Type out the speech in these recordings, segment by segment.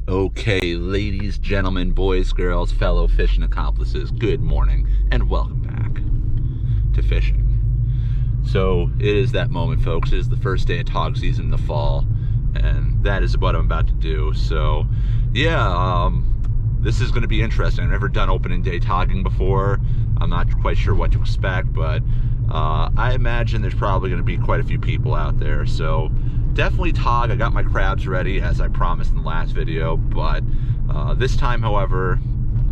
Okay, ladies, gentlemen, boys, girls, fellow fishing accomplices, good morning and welcome back to fishing. So it is that moment, folks. It is the first day of tog season in the fall, and that is what I'm about to do. So yeah, this is going to be interesting. I've never done opening day togging before. I'm not quite sure what to expect, but I imagine there's probably going to be quite a few people out there. So definitely tog. I got my crabs ready as I promised in the last video, but this time, however,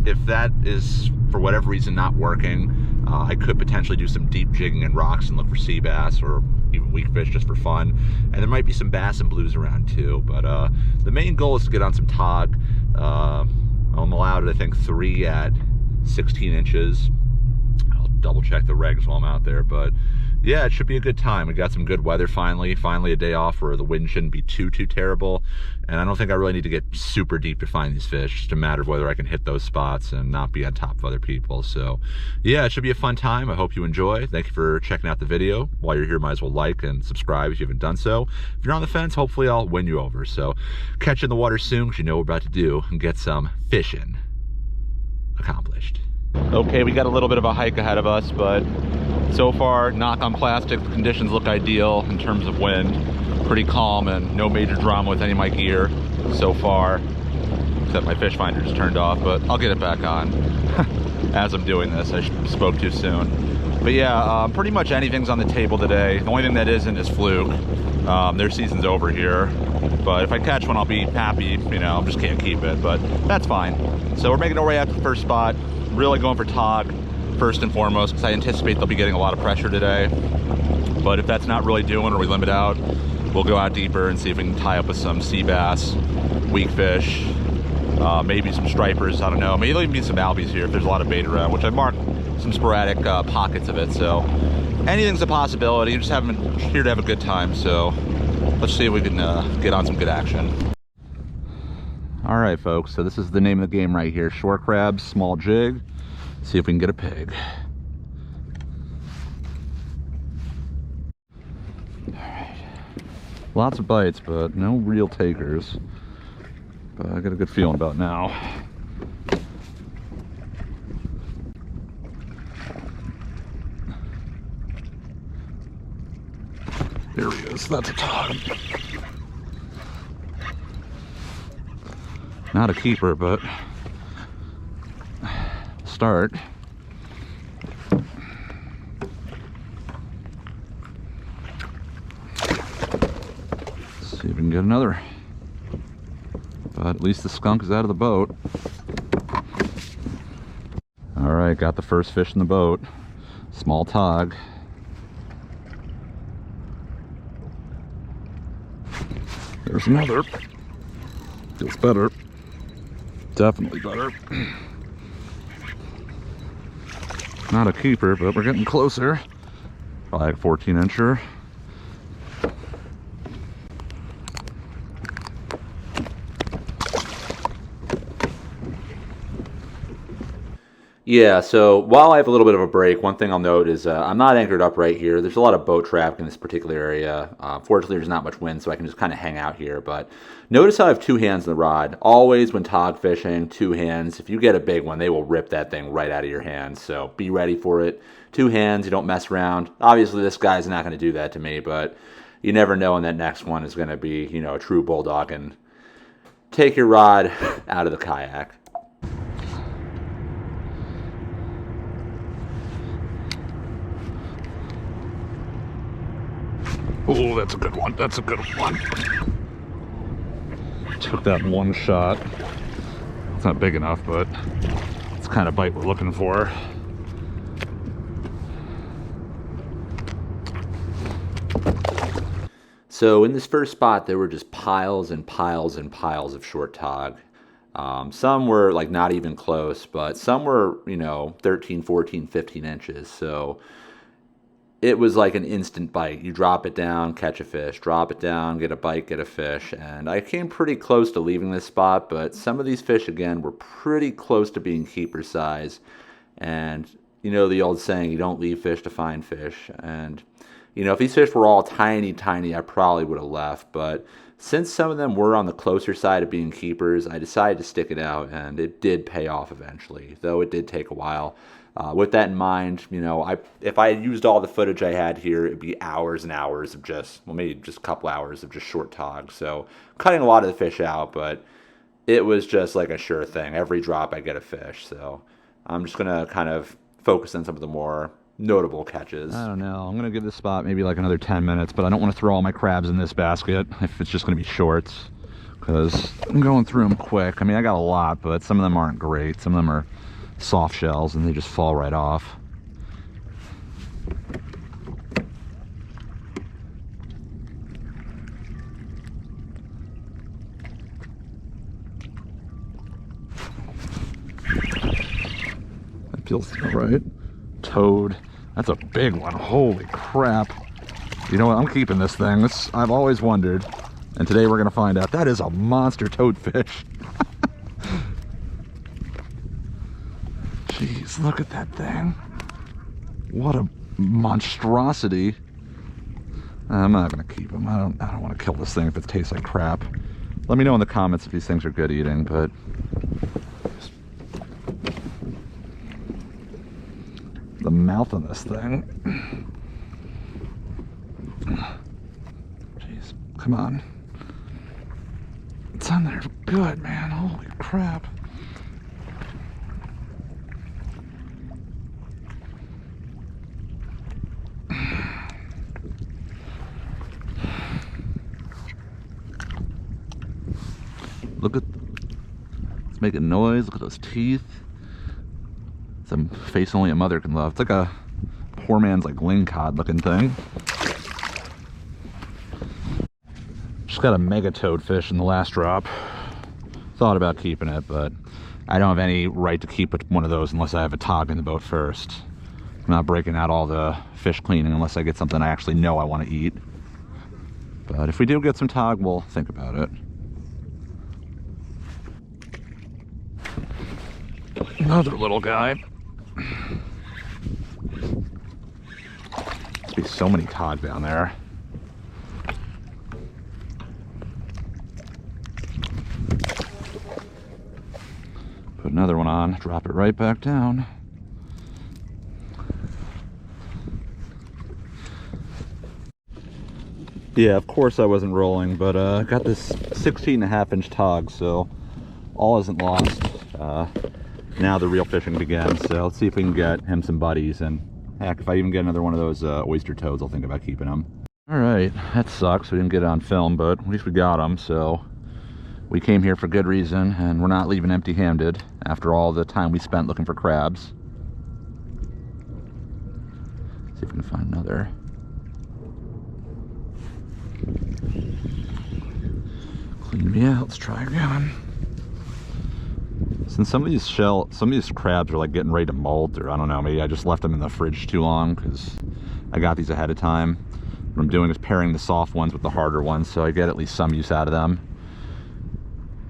if that is for whatever reason not working, I could potentially do some deep jigging in rocks and look for sea bass or even weak fish just for fun. And there might be some bass and blues around too, but the main goal is to get on some tog. I'm allowed, I think, 3 at 16 inches. I'll double check the regs while I'm out there, but yeah, it should be a good time. We got some good weather finally a day off where the wind shouldn't be too terrible, and I don't think I really need to get super deep to find these fish. It's just a matter of whether I can hit those spots and not be on top of other people. So yeah, it should be a fun time. I hope you enjoy. Thank you for checking out the video. While you're here, might as well like and subscribe if you haven't done so. If you're on the fence, hopefully I'll win you over. So catch you in the water soon, because you know what we're about to do, and get some fishing accomplished. Okay, we got a little bit of a hike ahead of us, but so far, knock on plastic, the conditions look ideal in terms of wind. Pretty calm and no major drama with any of my gear so far, except my fish finder just turned off, but I'll get it back on as I'm doing this. I spoke too soon. But yeah, pretty much anything's on the table today. The only thing that isn't is fluke. Their season's over here, but if I catch one, I'll be happy. You know, just can't keep it, but that's fine. So we're making our way out to the first spot. Really going for tog first and foremost, because I anticipate they'll be getting a lot of pressure today. But if that's not really doing, or we limit out, we'll go out deeper and see if we can tie up with some sea bass, weak fish, maybe some stripers. I don't know. Maybe there'll even be some albies here if there's a lot of bait around, which I've marked some sporadic pockets of it. So anything's a possibility. Just here to have a good time. So let's see if we can get on some good action. All right, folks, so this is the name of the game right here. Short crabs, small jig. See if we can get a pig. All right. Lots of bites, but no real takers. But I got a good feeling about now. There he is. That's a tog. Not a keeper, but start. Let's see if we can get another. But at least the skunk is out of the boat. All right, got the first fish in the boat. Small tog. There's another. Feels better. Definitely better. Not a keeper, but we're getting closer. Probably like a 14-incher. Yeah, so while I have a little bit of a break, one thing I'll note is I'm not anchored up right here. There's a lot of boat traffic in this particular area. Fortunately, there's not much wind, so I can just kind of hang out here. But notice how I have 2 hands on the rod. Always when tog fishing, 2 hands. If you get a big one, they will rip that thing right out of your hands. So be ready for it. 2 hands, you don't mess around. Obviously, this guy's not going to do that to me, but you never know when that next one is going to be, you know, a true bulldog and take your rod out of the kayak. Oh, that's a good one. That's a good one. Took that in one shot. It's not big enough, but it's the kind of bite we're looking for. So in this first spot, there were just piles and piles and piles of short tog. Some were like not even close, but some were, you know, 13, 14, 15 inches. So it was like an instant bite. You drop it down, catch a fish, drop it down, get a bite, get a fish. And I came pretty close to leaving this spot, but some of these fish, again, were pretty close to being keeper size. And you know the old saying, you don't leave fish to find fish. And you know, if these fish were all tiny, I probably would have left. But Since some of them were on the closer side of being keepers, I decided to stick it out, and it did pay off eventually, though it did take a while. With that in mind, if I had used all the footage I had here, it'd be hours and hours of maybe just a couple hours of just short togs. So cutting a lot of the fish out, but it was just like a sure thing. Every drop I get a fish. So I'm just going to kind of focus on some of the more notable catches. I don't know. I'm going to give this spot maybe like another 10 minutes, but I don't want to throw all my crabs in this basket if it's just going to be shorts, because I'm going through them quick. I mean, I got a lot, but some of them aren't great. Some of them are soft shells and they just fall right off. That feels all right. Toad. That's a big one. Holy crap. You know what? I'm keeping this thing. I've always wondered. And today we're going to find out. That is a monster toadfish. Jeez, look at that thing. What a monstrosity. I'm not going to keep him. I don't want to kill this thing if it tastes like crap. Let me know in the comments if these things are good eating, but the mouth on this thing. Jeez, come on. It's on there good, man. Holy crap. Look at, it's making noise. Look at those teeth. Some face only a mother can love. It's like a poor man's like lingcod looking thing. Just got a mega toadfish in the last drop. Thought about keeping it, but I don't have any right to keep one of those unless I have a tog in the boat first. I'm not breaking out all the fish cleaning unless I get something I actually know I want to eat. But if we do get some tog, we'll think about it. Another little guy. Must be so many tog down there. Put another one on, drop it right back down. Yeah, of course I wasn't rolling, but I got this 16.5-inch tog, so all isn't lost. Now the real fishing begins, so let's see if we can get him some buddies, and heck, if I even get another one of those oyster toads, I'll think about keeping them. Alright, that sucks, we didn't get it on film, but at least we got them, so we came here for good reason, and we're not leaving empty-handed after all the time we spent looking for crabs. See if we can find another. Clean me out, let's try again. Since some of these crabs are like getting ready to molt, or I don't know, maybe I just left them in the fridge too long because I got these ahead of time. What I'm doing is pairing the soft ones with the harder ones, so I get at least some use out of them.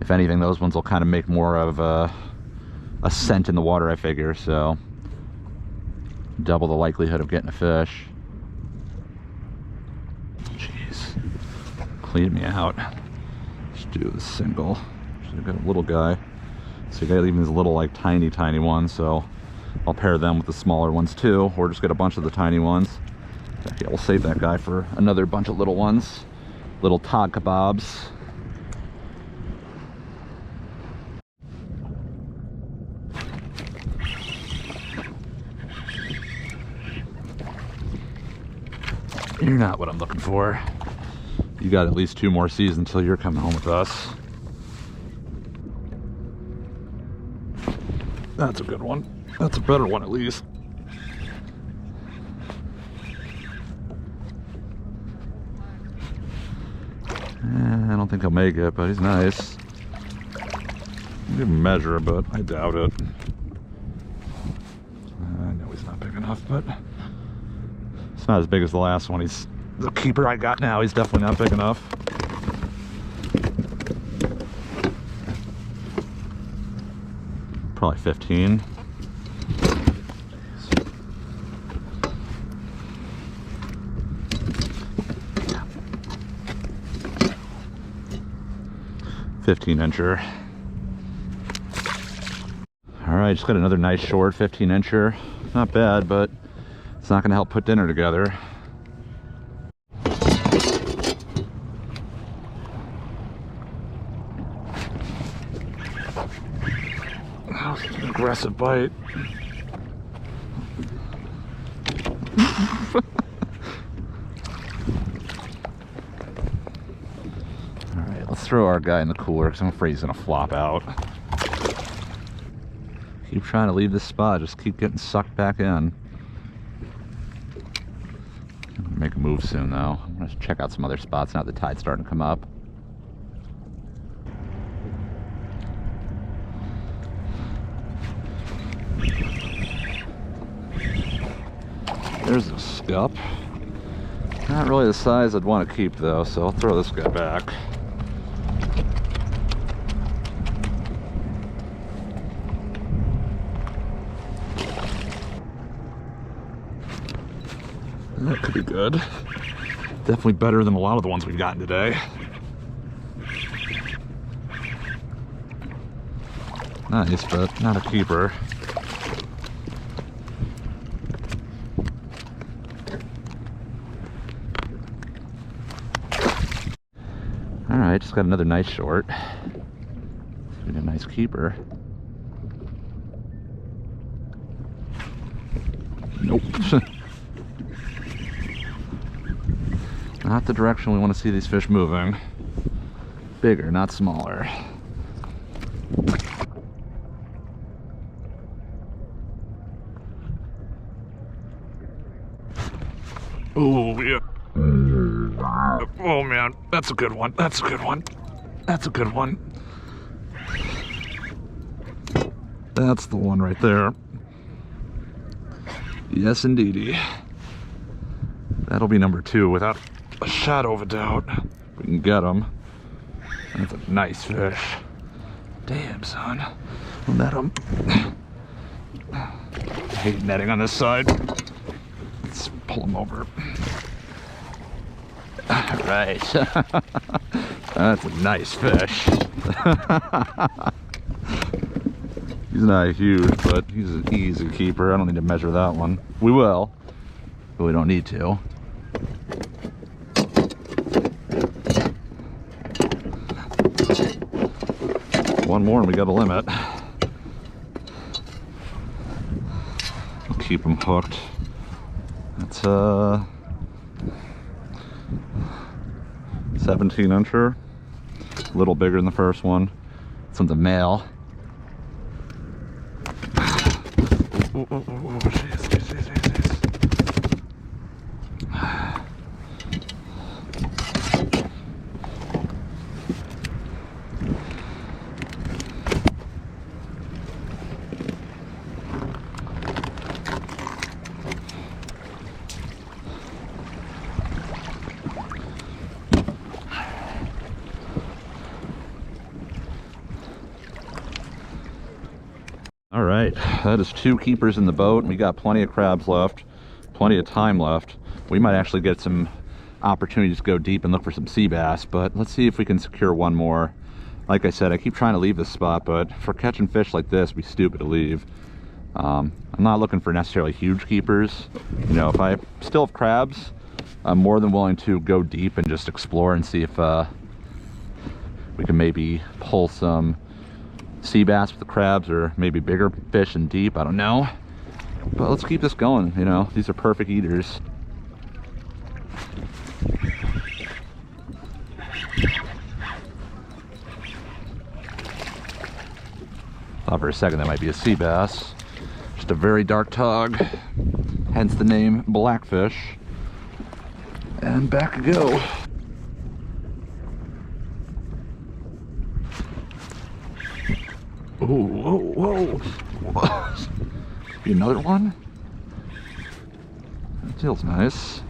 If anything, those ones will kind of make more of a scent in the water, I figure, so double the likelihood of getting a fish. Jeez, clean me out. Let's do the single. So I got a little guy. So you got even these little like tiny ones, so I'll pair them with the smaller ones too, or just get a bunch of the tiny ones. Yeah, we'll save that guy for another bunch of little ones. Little tog kebabs. You're not what I'm looking for. You got at least 2 more seasons until you're coming home with us. That's a good one. That's a better one at least. I don't think he'll make it, but he's nice. I'll give him a measure, but I doubt it. I know he's not big enough, but it's not as big as the last one. He's the keeper I got now. He's definitely not big enough. Probably 15. 15-incher. All right, just got another nice short 15-incher. Not bad, but it's not going to help put dinner together. That was an aggressive bite. Alright, let's throw our guy in the cooler because I'm afraid he's going to flop out. Keep trying to leave this spot, just keep getting sucked back in. I'm going to make a move soon though. I'm going to check out some other spots now that the tide's starting to come up. There's a scup. Not really the size I'd want to keep though, so I'll throw this guy back. That could be good. Definitely better than a lot of the ones we've gotten today. Nice, but not a keeper. Alright, just got another nice short. A nice keeper. Nope. Not the direction we want to see these fish moving. Bigger, not smaller. Oh, yeah. Oh man, that's a good one. That's a good one. That's a good one. That's the one right there. Yes, indeedy. That'll be number 2 without a shadow of a doubt. We can get him. That's a nice fish. Damn, son. We'll net him. I hate netting on this side. Let's pull him over. Alright. That's a nice fish. He's not huge, but he's an easy keeper. I don't need to measure that one. We will, but we don't need to. One more and we got a limit. I'll keep him hooked. That's 17-incher. A little bigger than the first one. This one's a male. Oh, jeez. All right, that is 2 keepers in the boat. We got plenty of crabs left, plenty of time left. We might actually get some opportunities to go deep and look for some sea bass, but let's see if we can secure one more. Like I said, I keep trying to leave this spot, but for catching fish like this, it'd be stupid to leave. I'm not looking for necessarily huge keepers. You know, if I still have crabs, I'm more than willing to go deep and just explore and see if we can maybe pull some sea bass with the crabs, or maybe bigger fish in deep. I don't know, but let's keep this going. You know, these are perfect eaters. Thought for a second that might be a sea bass. Just a very dark tug, hence the name Blackfish. And back we go. Oh, whoa, whoa. Be another one? That feels nice.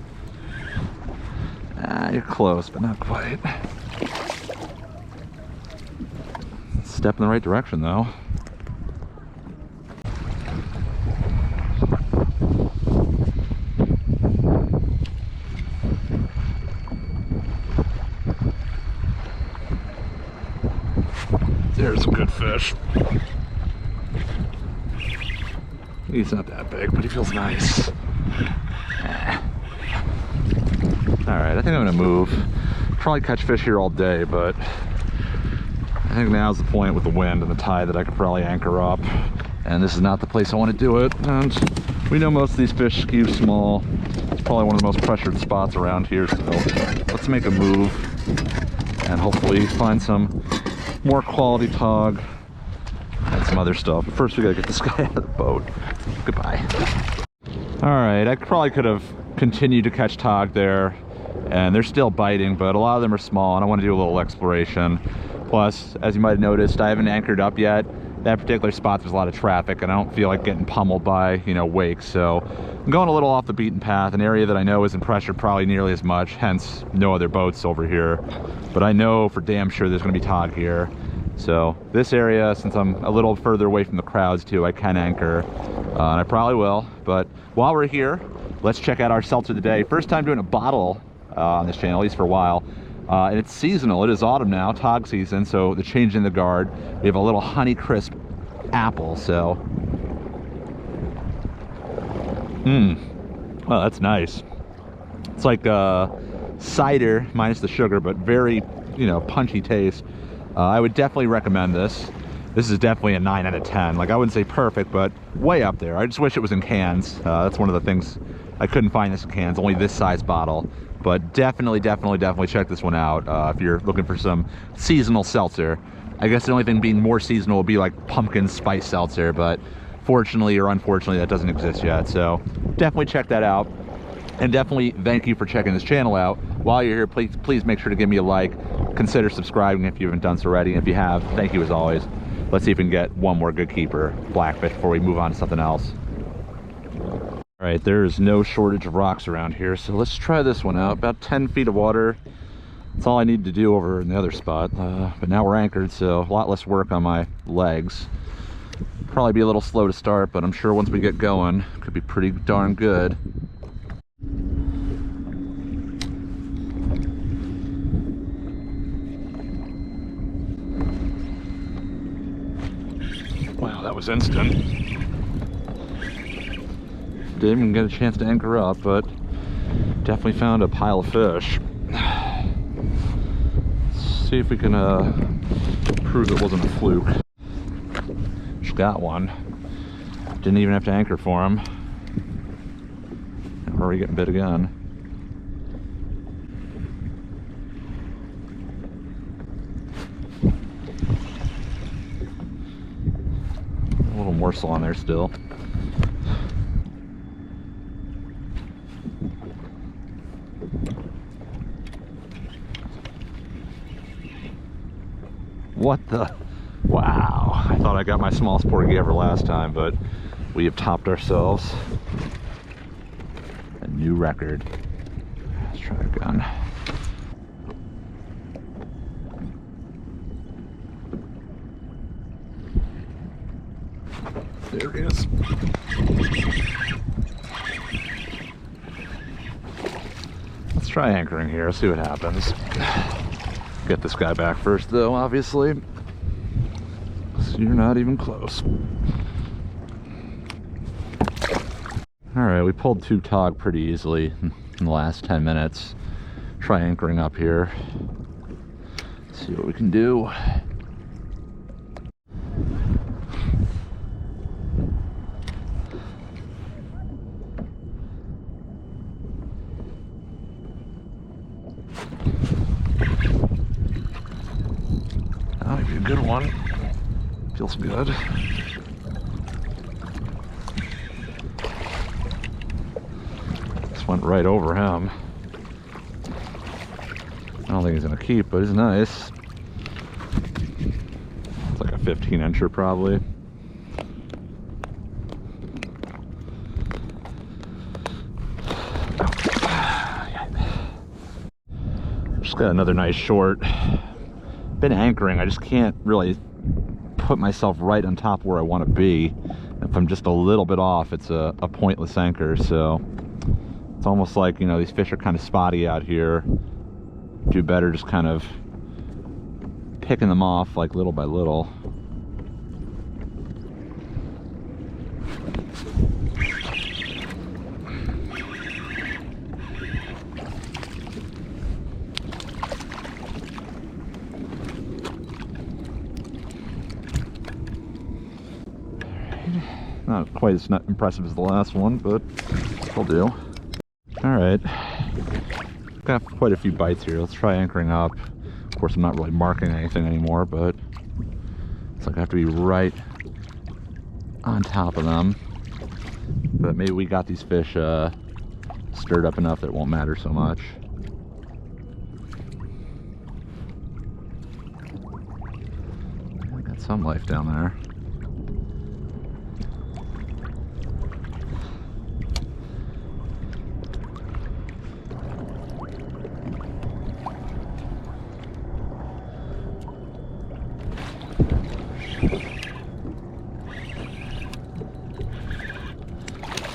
Ah, you're close, but not quite. Step in the right direction, though. fish. He's not that big, but he feels nice. Alright, I think I'm gonna move. Probably catch fish here all day, but I think now's the point with the wind and the tide that I could probably anchor up. And this is not the place I want to do it. And we know most of these fish skew small. It's probably one of the most pressured spots around here, so let's make a move and hopefully find some more quality tog and some other stuff. But first we gotta get this guy out of the boat. Goodbye. Alright, I probably could have continued to catch tog there, and they're still biting, but a lot of them are small and I want to do a little exploration. Plus, as you might have noticed, I haven't anchored up yet. That particular spot, there's a lot of traffic and I don't feel like getting pummeled by, you know, wakes. So I'm going a little off the beaten path, an area that I know isn't pressured probably nearly as much, hence no other boats over here. But I know for damn sure there's going to be tog here. So this area, since I'm a little further away from the crowds too, I can anchor, and I probably will. But while we're here, let's check out our seltzer today. First time doing a bottle on this channel, at least for a while. And it's seasonal. It is autumn now, tog season, so the change in the guard. We have a little honey crisp apple, so well, that's nice. It's like cider minus the sugar, but very, you know, punchy taste. I would definitely recommend this. This is definitely a 9 out of 10. Like, I wouldn't say perfect, but way up there. I just wish it was in cans. That's one of the things. I couldn't find this in cans, only this size bottle. But definitely check this one out if you're looking for some seasonal seltzer. I guess the only thing being more seasonal would be like pumpkin spice seltzer, but fortunately or unfortunately that doesn't exist yet. So definitely check that out. And definitely thank you for checking this channel out. While you're here, please make sure to give me a like. Consider subscribing if you haven't done so already. And if you have, thank you as always. Let's see if we can get one more good keeper, Blackfish, before we move on to something else. All right, there's no shortage of rocks around here, so let's try this one out. About 10 feet of water. That's all I need to do over in the other spot. But now we're anchored, so a lot less work on my legs. Probably be a little slow to start, but I'm sure once we get going, it could be pretty darn good. Wow, that was instant. Didn't even get a chance to anchor up, but definitely found a pile of fish. Let's see if we can prove it wasn't a fluke. Just got one. Didn't even have to anchor for him. And we're already getting bit again. A little morsel on there still. What the? Wow. I thought I got my smallest porgy ever last time, but we have topped ourselves a new record. Let's try again. There he is. Let's try anchoring here, see what happens. Get this guy back first though, obviously. So you're not even close. Alright, we pulled 2 tog pretty easily in the last 10 minutes. Try anchoring up here. See what we can do. That might be a good one. Feels good. Just went right over him. I don't think he's gonna keep, but he's nice. It's like a 15-incher probably. Just got another nice short. Been anchoring, I just can't really put myself right on top where I want to be. If I'm just a little bit off, it's a pointless anchor. So it's almost like, you know, these fish are kind of spotty out here. Do better just kind of picking them off like little by little. Not quite as impressive as the last one, but will do. All right, got quite a few bites here. Let's try anchoring up. Of course, I'm not really marking anything anymore, but it's like I have to be right on top of them. But maybe we got these fish stirred up enough that it won't matter so much. I got some life down there.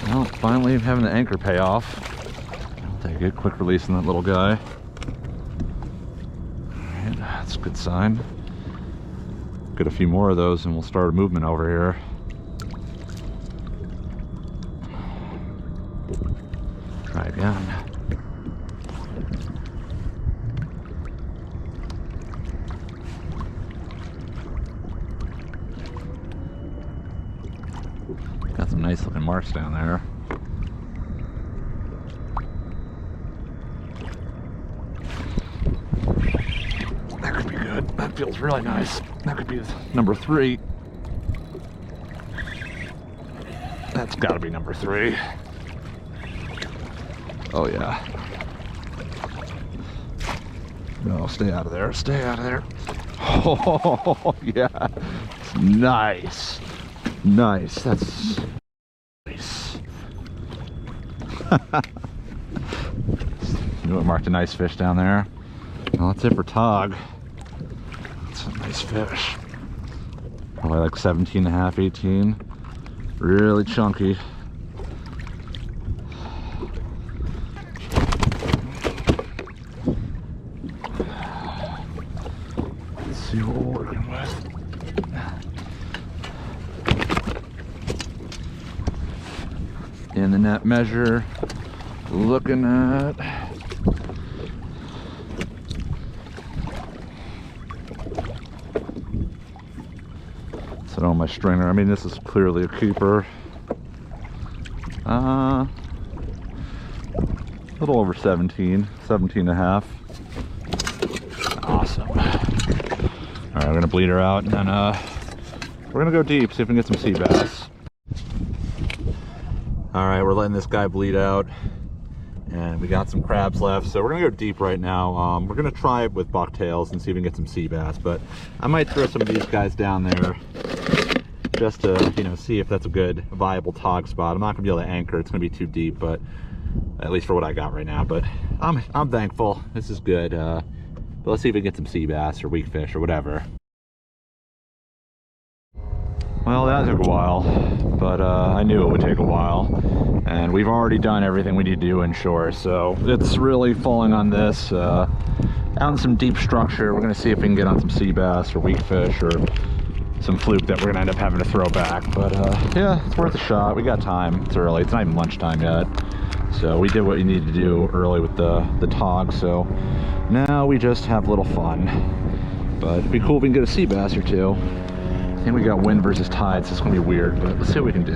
Well, finally having the anchor pay off. I'll take a quick release on that little guy. Alright, that's a good sign. Get a few more of those and we'll start a movement over here. Try again. Got some nice looking marks down there. That could be good. That feels really nice. That could be number 3. That's got to be number 3. Oh yeah. No, stay out of there. Stay out of there. Oh yeah. Nice. Nice. That's nice. You know what marked a nice fish down there? Well, that's it for Tog. That's a nice fish. Probably like 17 and a half, 18. Really chunky. Let's see what we're working with. In the net measure, looking at set on my stringer. I mean, this is clearly a keeper. A little over 17 and a half. Awesome. All right, we're gonna bleed her out, and then we're gonna go deep, see if we can get some sea bass. All right, we're letting this guy bleed out, and we got some crabs left, so we're gonna go deep right now. We're gonna try it with bucktails and see if we can get some sea bass, but I might throw some of these guys down there just to, you know, see if that's a good viable Tog spot. I'm not gonna be able to anchor, it's gonna be too deep, but at least for what I got right now. But I'm thankful, this is good. But let's see if we can get some sea bass or weak fish or whatever. Well, that took a while, but I knew it would take a while, and we've already done everything we need to do inshore, so it's really falling on this. Out in some deep structure, we're going to see if we can get on some sea bass or weak fish or some fluke that we're going to end up having to throw back. But yeah, it's worth a shot. We got time. It's early. It's not even lunchtime yet, so we did what we needed to do early with the Tog, so now we just have a little fun. But it'd be cool if we can get a sea bass or two. I think we got wind versus tide, so it's gonna be weird, but let's see what we can do.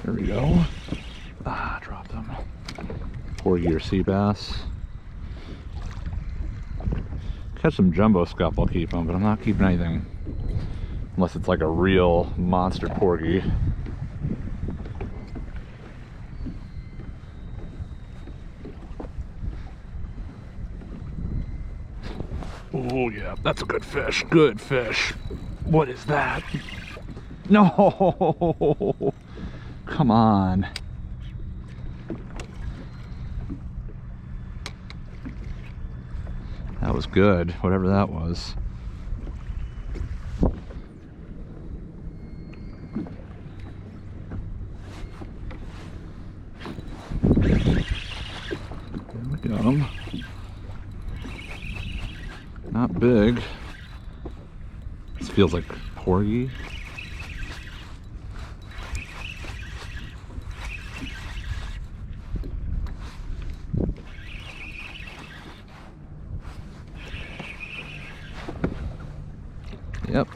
There we go. Dropped them. 4-year sea bass. Catch some jumbo scup, I'll keep them, but I'm not keeping anything unless it's like a real monster porgy. Oh yeah, that's a good fish. Good fish. What is that? No! Come on. That was good, whatever that was. There we go. Not big. This feels like porgy. Yep.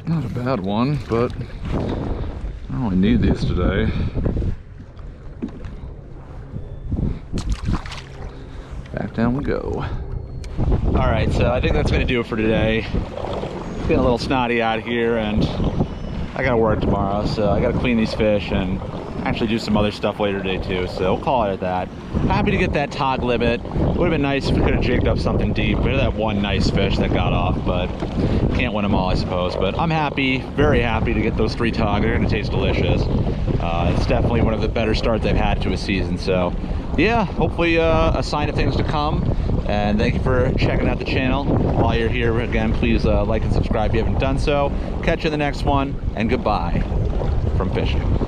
Not a bad one, but I don't really need these today. Back down we go. All right, so I think that's gonna do it for today. Getting a little snotty out here, and I gotta work tomorrow, so I gotta clean these fish and actually do some other stuff later today too, so we'll call it at that. Happy to get that tog limit. Would have been nice if we could have jigged up something deep. We had that one nice fish that got off, but can't win them all, I suppose. But I'm happy, very happy to get those 3 tog. They're gonna taste delicious. It's definitely one of the better starts they've had to a season, so yeah, hopefully a sign of things to come. And thank you for checking out the channel. While you're here, again, please like and subscribe if you haven't done so. Catch you in the next one, and goodbye from Fishing.